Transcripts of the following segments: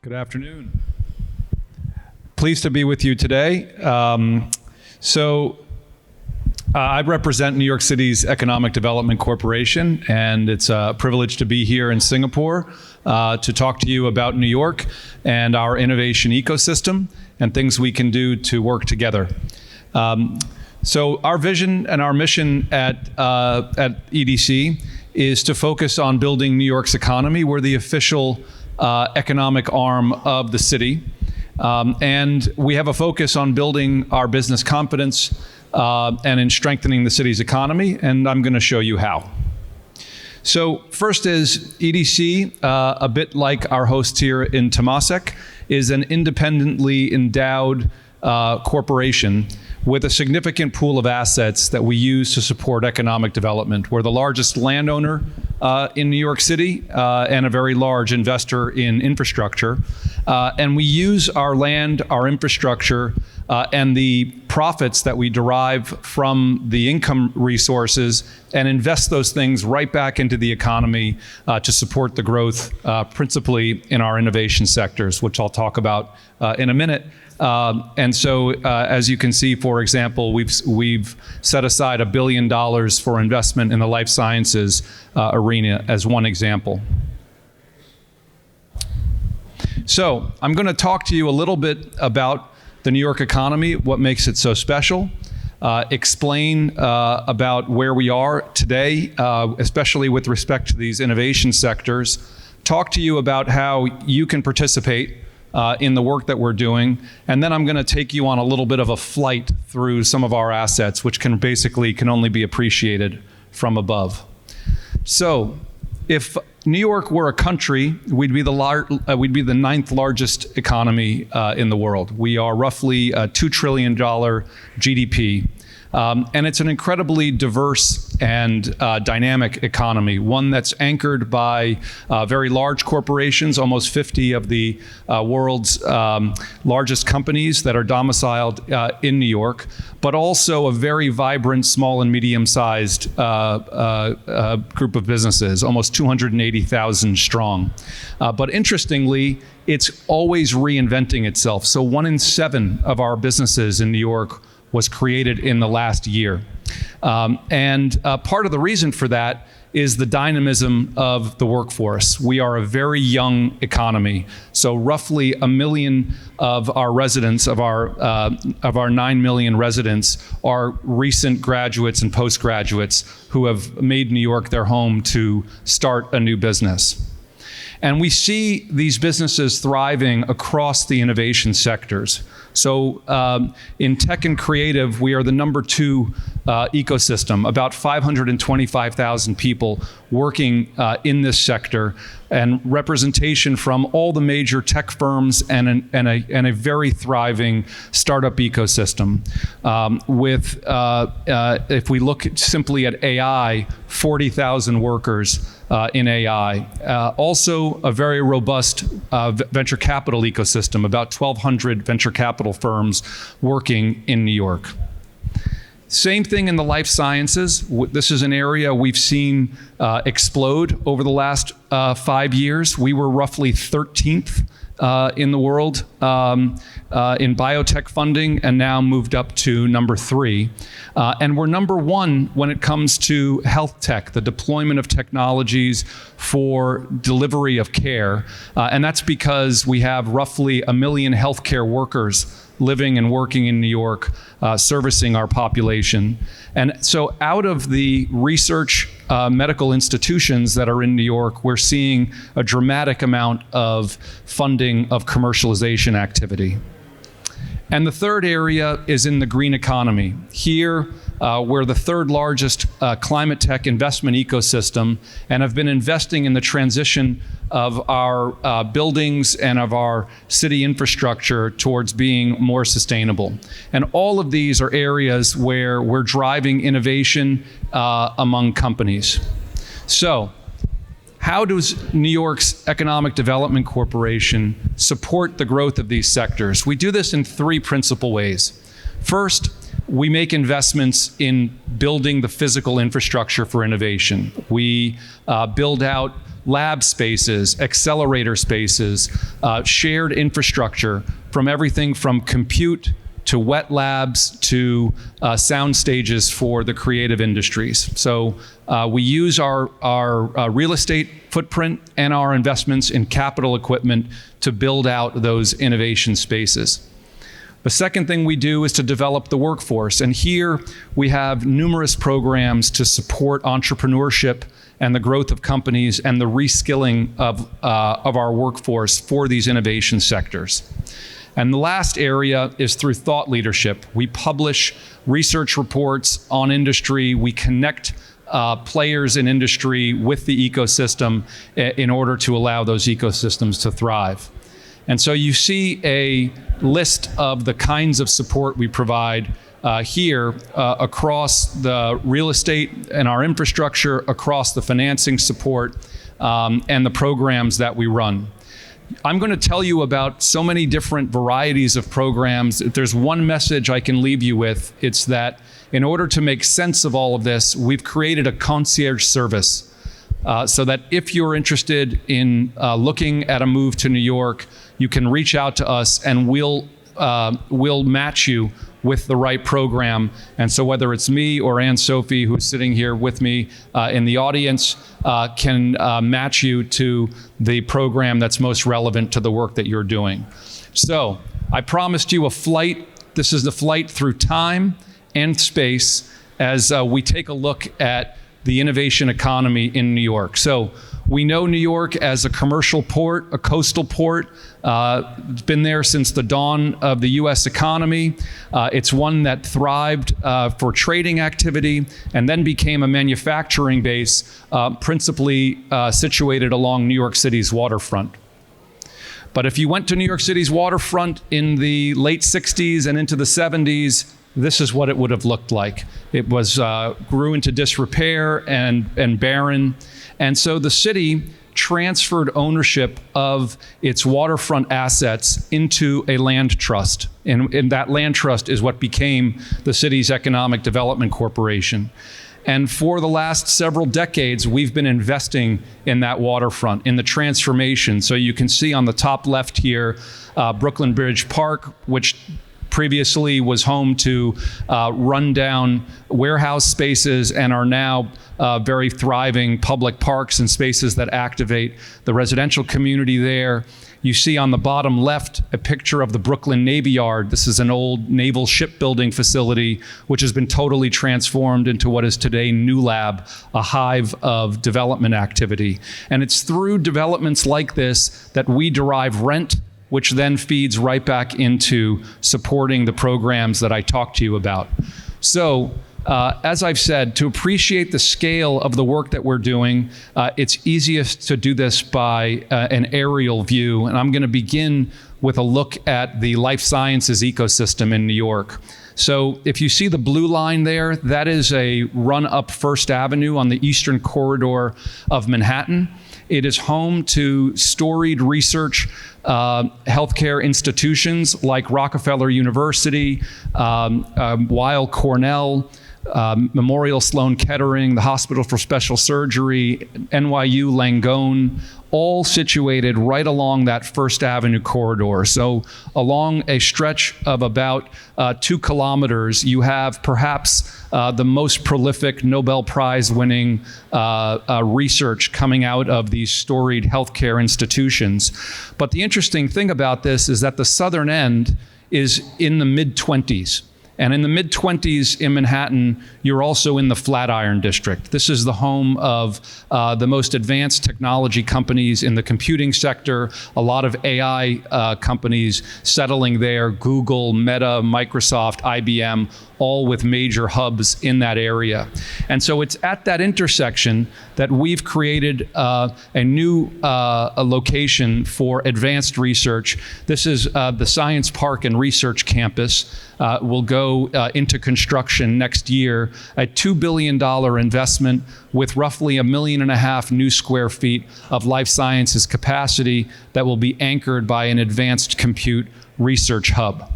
Good afternoon. Pleased to be with you today. I represent New York City's Economic Development Corporation, and it's a privilege to be here in Singapore to talk to you about New York and our innovation ecosystem and things we can do to work together. So our vision and our mission at EDC is to focus on building New York's economy. We're the official economic arm of the city. And we have a focus on building our business confidence and in strengthening the city's economy, and I'm going to show you how. So first is EDC, a bit like our host here in Temasek, is an independently endowed corporation with a significant pool of assets that we use to support economic development. We're the largest landowner in New York City and a very large investor in infrastructure. And we use our land, our infrastructure, and the profits that we derive from the income resources and invest those things right back into the economy to support the growth, principally in our innovation sectors, which I'll talk about in a minute. And so, as you can see, for example, we've set aside $1 billion for investment in the life sciences arena as one example. So I'm going to talk to you a little bit about the New York economy, what makes it so special, explain about where we are today, especially with respect to these innovation sectors, talk to you about how you can participate in the work that we're doing, and then I'm going to take you on a little bit of a flight through some of our assets, which can only be appreciated from above. So, if New York were a country, we'd be the ninth largest economy in the world. We are roughly a $2 trillion GDP. And it's an incredibly diverse and dynamic economy, one that's anchored by very large corporations, almost 50 of the world's largest companies that are domiciled in New York, but also a very vibrant small and medium-sized group of businesses, almost 280,000 strong. But interestingly, it's always reinventing itself. So 1 in 7 of our businesses in New York was created in the last year. And part of the reason for that is the dynamism of the workforce. We are a very young economy. So roughly 1 million of our residents, of our 9 million residents, are recent graduates and postgraduates who have made New York their home to start a new business. And we see these businesses thriving across the innovation sectors. So in tech and creative, we are the #2 ecosystem, about 525,000 people working in this sector, and representation from all the major tech firms and a very thriving startup ecosystem. If we look simply at AI, 40,000 workers in AI. Also a very robust venture capital ecosystem, about 1,200 venture capital firms working in New York. Same thing in the life sciences. This is an area we've seen explode over the last 5 years. We were roughly 13th in the world in biotech funding, and now moved up to #3. And we're #1 when it comes to health tech, the deployment of technologies for delivery of care. And that's because we have roughly 1 million healthcare workers living and working in New York, servicing our population. And so out of the research medical institutions that are in New York, we're seeing a dramatic amount of funding of commercialization activity. And the third area is in the green economy. Here, we're the 3rd largest climate tech investment ecosystem, and have been investing in the transition of our buildings and of our city infrastructure towards being more sustainable. And all of these are areas where we're driving innovation among companies. So, how does New York's Economic Development Corporation support the growth of these sectors? We do this in 3 principal ways. First, we make investments in building the physical infrastructure for innovation. We build out lab spaces, accelerator spaces, shared infrastructure from everything from compute to wet labs to sound stages for the creative industries. So we use our real estate footprint and our investments in capital equipment to build out those innovation spaces. The second thing we do is to develop the workforce. And here we have numerous programs to support entrepreneurship and the growth of companies and the reskilling of our workforce for these innovation sectors. And the last area is through thought leadership. We publish research reports on industry. We connect players in industry with the ecosystem in order to allow those ecosystems to thrive. And so you see a list of the kinds of support we provide here across the real estate and our infrastructure, across the financing support, and the programs that we run. I'm going to tell you about so many different varieties of programs. If there's one message I can leave you with, it's that in order to make sense of all of this, we've created a concierge service so that if you're interested in looking at a move to New York, you can reach out to us and we'll match you with the right program. And so whether it's me or Ann Sophie, who's sitting here with me in the audience, can match you to the program that's most relevant to the work that you're doing. So I promised you a flight. This is the flight through time and space as we take a look at the innovation economy in New York. So we know New York as a commercial port, a coastal port. It's been there since the dawn of the US economy. It's one that thrived for trading activity and then became a manufacturing base, principally situated along New York City's waterfront. But if you went to New York City's waterfront in the late 60s and into the 70s, this is what it would have looked like. It was grew into disrepair and barren. And so the city transferred ownership of its waterfront assets into a land trust. And that land trust is what became the city's Economic Development Corporation. And for the last several decades, we've been investing in that waterfront, in the transformation. So you can see on the top left here, Brooklyn Bridge Park, which previously was home to rundown warehouse spaces and are now very thriving public parks and spaces that activate the residential community there. You see on the bottom left a picture of the Brooklyn Navy Yard. This is an old naval shipbuilding facility which has been totally transformed into what is today New Lab, a hive of development activity. And it's through developments like this that we derive rent, which then feeds right back into supporting the programs that I talked to you about. So, as I've said, to appreciate the scale of the work that we're doing, it's easiest to do this by an aerial view. And I'm going to begin with a look at the life sciences ecosystem in New York. So if you see the blue line there, that is a run up First Avenue on the eastern corridor of Manhattan. It is home to storied research healthcare institutions like Rockefeller University, Weill Cornell, Memorial Sloan Kettering, the Hospital for Special Surgery, NYU Langone, all situated right along that First Avenue corridor. So along a stretch of about 2 kilometers, you have perhaps the most prolific Nobel Prize winning research coming out of these storied healthcare institutions. But the interesting thing about this is that the southern end is in the mid-20s. And in the mid-20s in Manhattan, you're also in the Flatiron District. This is the home of the most advanced technology companies in the computing sector, a lot of AI companies settling there, Google, Meta, Microsoft, IBM, all with major hubs in that area. And so it's at that intersection that we've created a new location for advanced research. This is the Science Park and Research Campus. Will go into construction next year, a $2 billion investment with roughly 1.5 million new square feet of life sciences capacity that will be anchored by an advanced compute research hub.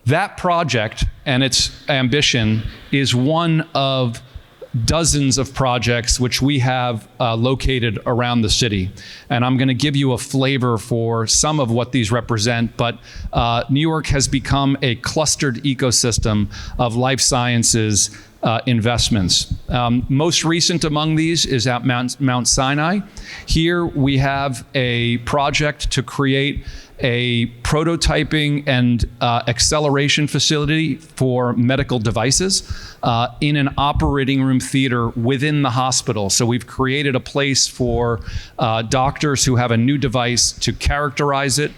That project and its ambition is one of dozens of projects which we have located around the city. And I'm going to give you a flavor for some of what these represent, but New York has become a clustered ecosystem of life sciences investments. Most recent among these is at Mount Sinai. Here we have a project to create a prototyping and acceleration facility for medical devices in an operating room theater within the hospital. So we've created a place for doctors who have a new device to characterize it,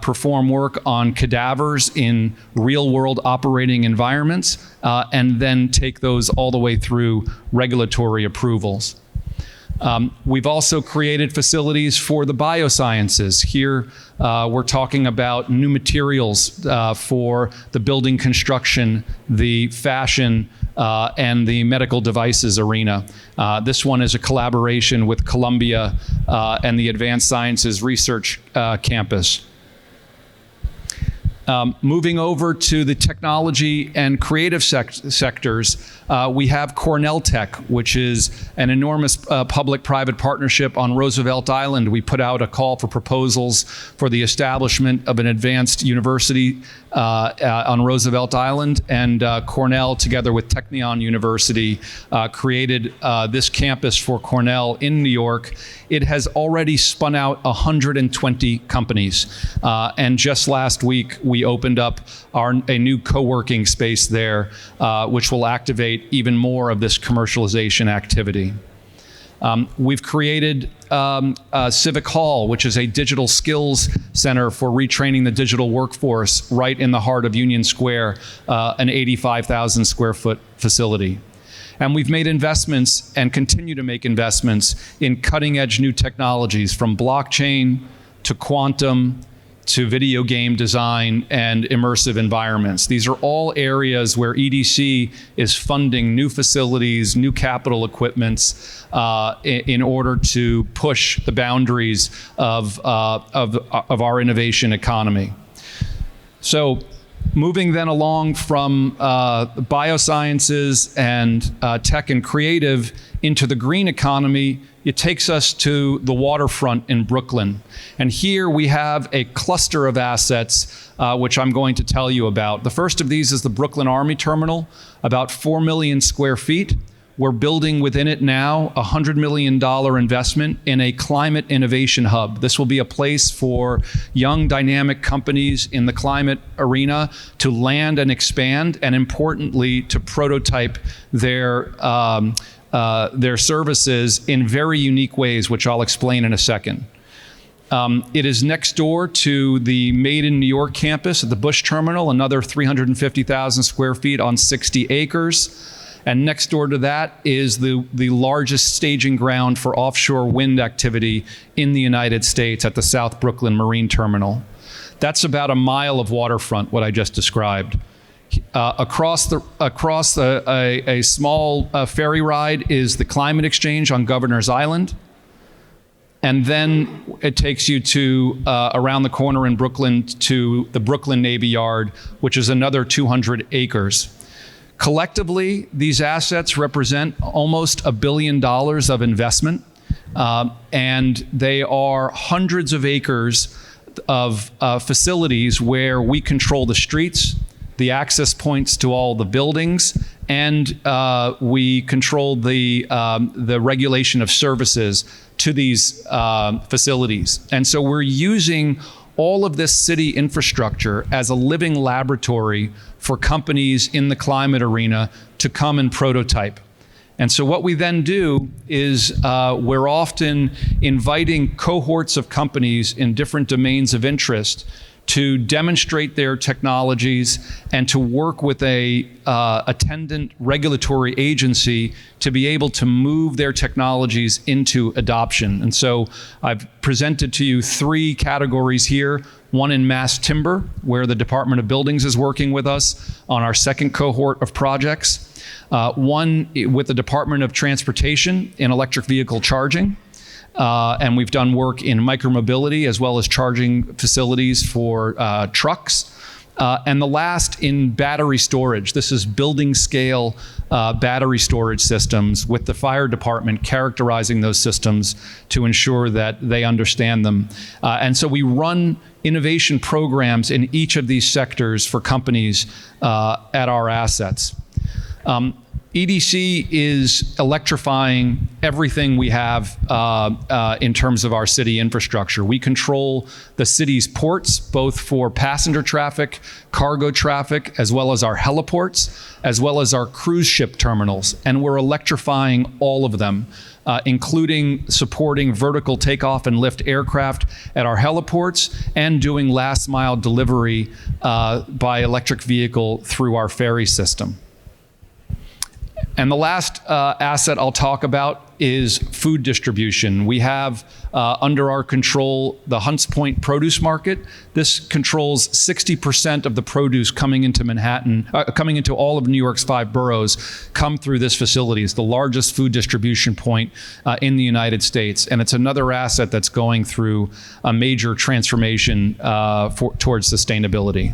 perform work on cadavers in real-world operating environments, and then take those all the way through regulatory approvals. We've also created facilities for the biosciences. Here, we're talking about new materials for the building construction, the fashion, and the medical devices arena. This one is a collaboration with Columbia and the Advanced Sciences Research Campus. Moving over to the technology and creative sectors, we have Cornell Tech, which is an enormous public-private partnership on Roosevelt Island. We put out a call for proposals for the establishment of an advanced university on Roosevelt Island, and Cornell, together with Technion University, created this campus for Cornell in New York. It has already spun out 120 companies, and just last week we opened up a new co-working space there, which will activate even more of this commercialization activity. We've created Civic Hall, which is a digital skills center for retraining the digital workforce right in the heart of Union Square, an 85,000 square foot facility. And we've made investments and continue to make investments in cutting edge new technologies, from blockchain to quantum to video game design and immersive environments. These are all areas where EDC is funding new facilities, new capital equipments in order to push the boundaries of our innovation economy. So, moving then along from biosciences and tech and creative into the green economy, it takes us to the waterfront in Brooklyn. And here we have a cluster of assets, which I'm going to tell you about. The first of these is the Brooklyn Army Terminal, about 4 million square feet. We're building within it now a $100 million investment in a climate innovation hub. This will be a place for young, dynamic companies in the climate arena to land and expand, and importantly, to prototype their services in very unique ways, which I'll explain in a second. It is next door to the Made in New York campus at the Bush Terminal, another 350,000 square feet on 60 acres. And next door to that is the largest staging ground for offshore wind activity in the United States at the South Brooklyn Marine Terminal. That's about a mile of waterfront, what I just described. Across a small ferry ride is the Climate Exchange on Governor's Island. And then it takes you to around the corner in Brooklyn to the Brooklyn Navy Yard, which is another 200 acres. Collectively, these assets represent almost $1 billion of investment, and they are hundreds of acres of facilities where we control the streets, the access points to all the buildings, and we control the regulation of services to these facilities. And so we're using all of this city infrastructure as a living laboratory for companies in the climate arena to come and prototype. And so what we then do is we're often inviting cohorts of companies in different domains of interest to demonstrate their technologies and to work with a attendant regulatory agency to be able to move their technologies into adoption. And so I've presented to you 3 categories here. One in mass timber, where the Department of Buildings is working with us on our second cohort of projects. One with the Department of Transportation in electric vehicle charging. And we've done work in micromobility as well as charging facilities for trucks. And the last in battery storage. This is building scale battery storage systems with the fire department characterizing those systems to ensure that they understand them. And so we run innovation programs in each of these sectors for companies at our assets. EDC is electrifying everything we have in terms of our city infrastructure. We control the city's ports, both for passenger traffic, cargo traffic, as well as our heliports, as well as our cruise ship terminals. And we're electrifying all of them, including supporting vertical takeoff and lift aircraft at our heliports and doing last mile delivery by electric vehicle through our ferry system. And the last asset I'll talk about is food distribution. We have under our control the Hunts Point produce market. This controls 60% of the produce coming into Manhattan, coming into all of New York's 5 boroughs, come through this facility. It's the largest food distribution point in the United States. And it's another asset that's going through a major transformation towards sustainability.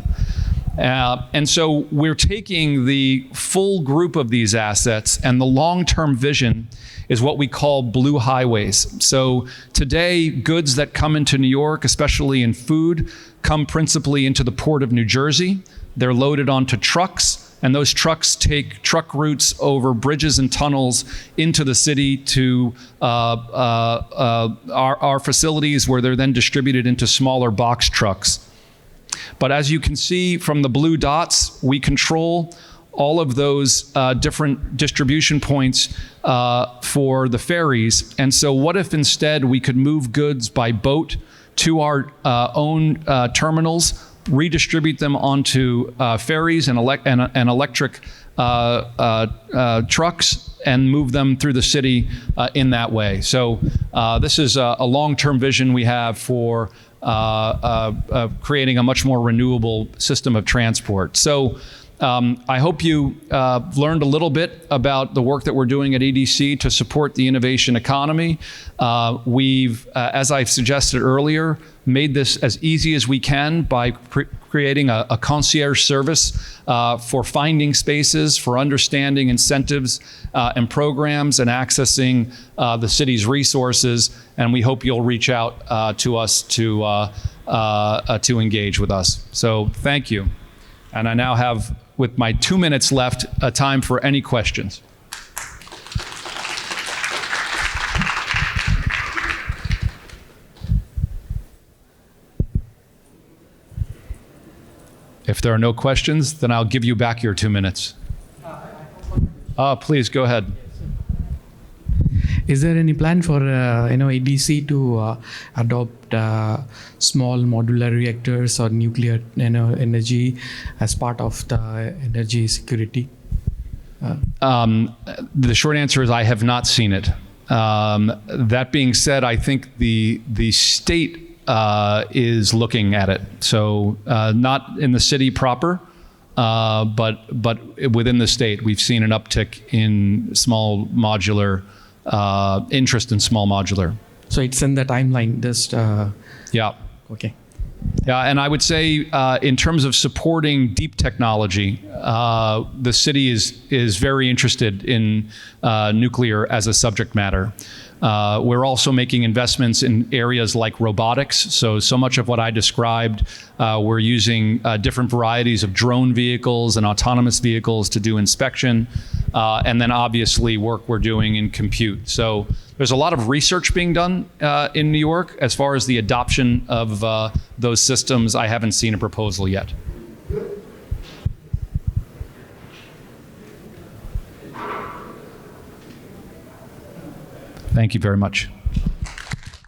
And so we're taking the full group of these assets, and the long-term vision is what we call blue highways. So today, goods that come into New York, especially in food, come principally into the Port of New Jersey. They're loaded onto trucks, and those trucks take truck routes over bridges and tunnels into the city to our facilities, where they're then distributed into smaller box trucks. But as you can see from the blue dots, we control all of those different distribution points for the ferries. And so what if instead we could move goods by boat to our own terminals, redistribute them onto ferries and electric trucks, and move them through the city in that way. So this is a long-term vision we have for creating a much more renewable system of transport. So I hope you learned a little bit about the work that we're doing at EDC to support the innovation economy. We've, as I've suggested earlier, made this as easy as we can by creating a concierge service for finding spaces, for understanding incentives and programs, and accessing the city's resources. And we hope you'll reach out to us to engage with us. So thank you. And I now have, with my 2 minutes left, time for any questions. If there are no questions, then I'll give you back your 2 minutes. Please go ahead. Is there any plan for EDC to adopt small modular reactors or nuclear energy as part of the energy security? The short answer is I have not seen it. That being said, I think the state is looking at it. So not in the city proper, but within the state, we've seen an uptick in small modular interest in small modular. So it's in the timeline, just... Yeah. Okay. Yeah, and I would say in terms of supporting deep technology, the city is very interested in nuclear as a subject matter. We're also making investments in areas like robotics. So much of what I described, we're using different varieties of drone vehicles and autonomous vehicles to do inspection, and then obviously work we're doing in compute. So there's a lot of research being done in New York. As far as the adoption of those systems, I haven't seen a proposal yet. Thank you very much.